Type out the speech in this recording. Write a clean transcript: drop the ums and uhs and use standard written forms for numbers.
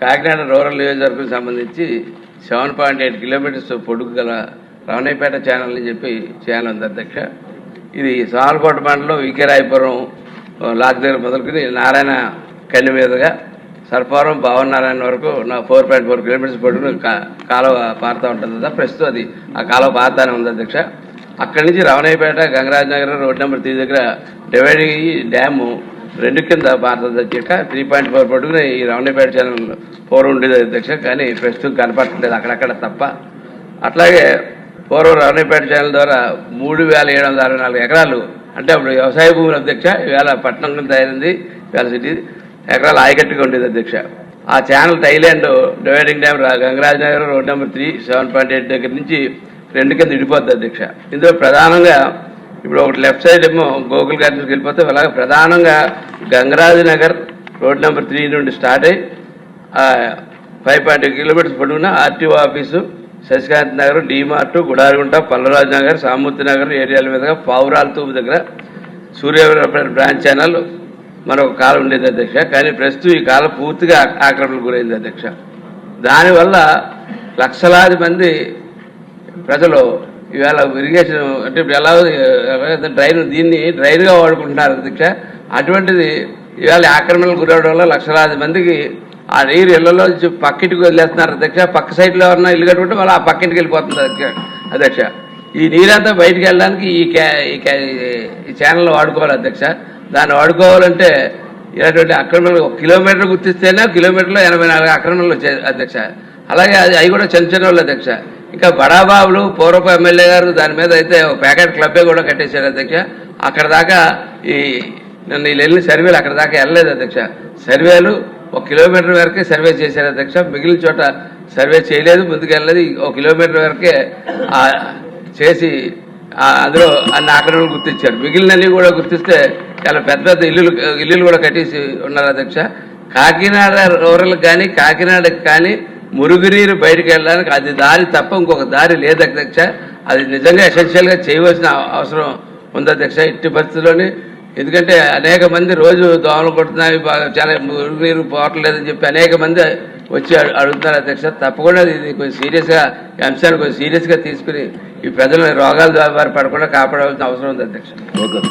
Kakinada rural నియోజకవర్గం సంబంధించి 7.8 kilometres పొడుగు గల రమణయ్యపేట ఛానల్ అని చెప్పి ఛానల్ ఉంది అధ్యక్ష. ఇది సాలకోట మండలం వికేరాయపురం లాక్ దగ్గర మొదలుకొని నారాయణ కన్ను మీదుగా సర్పారం భావనారాయణ వరకు 4.4 కిలోమీటర్స్ పొడుగు కాలువ పారుతూ ఉంటుంది కదా. ప్రస్తుతం అది ఆ కాలువ పారుతానే ఉంది అధ్యక్ష. అక్కడి నుంచి రమణయ్యపేట గంగరాజ్ నగర్ రోడ్ నెంబర్ 3 దగ్గర డివైడ్ అయ్యి డ్యాము 2 కింద పారుతుంది అధ్యక్ష. 3.4 పొడుగున ఈ రమణయ్యపేట ఛానల్ 4 ఉండేది అధ్యక్ష, కానీ ప్రస్తుతం కనపడట్లేదు అక్కడక్కడ తప్ప. అట్లాగే పూర్వం రమణయ్యపేట ఛానల్ ద్వారా 3,764 ఎకరాలు అంటే అప్పుడు వ్యవసాయ భూములు అధ్యక్ష. ఇవాళ పట్టణం కింద తయారైంది, ఇవాళ సిటీ ఎకరాలు ఆయకట్టుగా ఉండేది అధ్యక్ష. ఆ channel Thailand dividing dam Gangaraj Nagar road number 3 7.8 దగ్గర నుంచి 2 కింద విడిపోద్ది అధ్యక్ష. ఇందులో ప్రధానంగా ఇప్పుడు ఒకటి లెఫ్ట్ సైడ్ ఏమో గోకుల్ గార్డెన్స్కి వెళ్ళిపోతే అలాగే ప్రధానంగా గంగరాజ్ నగర్ రోడ్ నెంబర్ 3 నుండి స్టార్ట్ అయ్యి 5.2 కిలోమీటర్స్ పొడవున ఆర్టీఓ ఆఫీసు, శశికాంత్ నగర్, డీమార్ట్, గుడారిగుంట, పల్లరాజు నగర్, సామూర్తి నగర్ ఏరియాల మీదుగా పావురాల తూపు దగ్గర సూర్యవరపేట బ్రాంచ్ ఛానల్ మరొక కాలం ఉండేది అధ్యక్ష. కానీ ప్రస్తుతం ఈ కాలం పూర్తిగా ఆక్రమణకు గురైంది అధ్యక్ష. దానివల్ల లక్షలాది మంది ప్రజలు ఇవాళ ఇరిగేషన్ అంటే ఇప్పుడు ఎలా దీన్ని డ్రైన్గా వాడుకుంటున్నారు అధ్యక్ష. అటువంటిది ఇవాళ ఆక్రమణకు గురవడం వల్ల లక్షలాది మందికి ఆ నీరు ఇళ్లలో పక్కింటికి వదిలేస్తున్నారు అధ్యక్ష. పక్క సైడ్లో ఎవరన్నా ఇల్లు కట్టుకుంటే మళ్ళీ ఆ పక్కింటికి వెళ్ళిపోతుంది అధ్యక్ష. ఈ నీరంతా బయటికి వెళ్ళడానికి ఈ ఛానల్ వాడుకోవాలి అధ్యక్ష. దాన్ని వాడుకోవాలంటే ఇలాంటి ఆక్రమణలు 1 కిలోమీటర్ గుర్తిస్తేనే కిలోమీటర్లో 84 ఆక్రమణలు వచ్చాయి అధ్యక్ష. అలాగే అవి కూడా చిన్న చిన్న వాళ్ళు అధ్యక్ష. ఇంకా బడాబాబులు పూర్వపు ఎమ్మెల్యే గారు దాని మీద అయితే ఒక ప్యాకెట్ క్లబ్బే కూడా కట్టేశారు అధ్యక్ష. అక్కడ దాకా నన్ను వీళ్ళు వెళ్ళిన సర్వేలు అక్కడ దాకా వెళ్ళలేదు అధ్యక్ష. సర్వేలు 1 కిలోమీటర్ వరకే సర్వే చేశారు అధ్యక్ష. మిగిలిన చోట సర్వే చేయలేదు, ముందుకు వెళ్ళలేదు. 1 కిలోమీటర్ వరకే చేసి అందులో అన్ని ఆక్రమణలు గుర్తించారు. మిగిలినన్ని కూడా గుర్తిస్తే చాలా పెద్ద పెద్ద ఇల్లులు కూడా కట్టేసి ఉన్నారు అధ్యక్ష. కాకినాడ రూరల్కి కానీ కాకినాడకి కానీ మురుగునీరు బయటకు వెళ్ళడానికి అది దారి తప్ప ఇంకొక దారి లేదు అధ్యక్ష. అది నిజంగా ఎసెన్షియల్గా చేయవలసిన అవసరం ఉంది అధ్యక్ష ఎట్టి పరిస్థితుల్లోని. ఎందుకంటే అనేక మంది రోజు దోమలు కొడుతున్నాయి, చాలా మురుగునీరు పోవట్లేదని చెప్పి అనేక మంది వచ్చి అడుగుతున్నారు అధ్యక్ష. తప్పకుండా ఇది కొంచెం సీరియస్గా ఈ అంశాన్ని కొంచెం సీరియస్గా తీసుకుని ఈ ప్రజల రోగాల ద్వారా పడకుండా కాపాడాల్సిన అవసరం ఉంది అధ్యక్ష. ఓకే.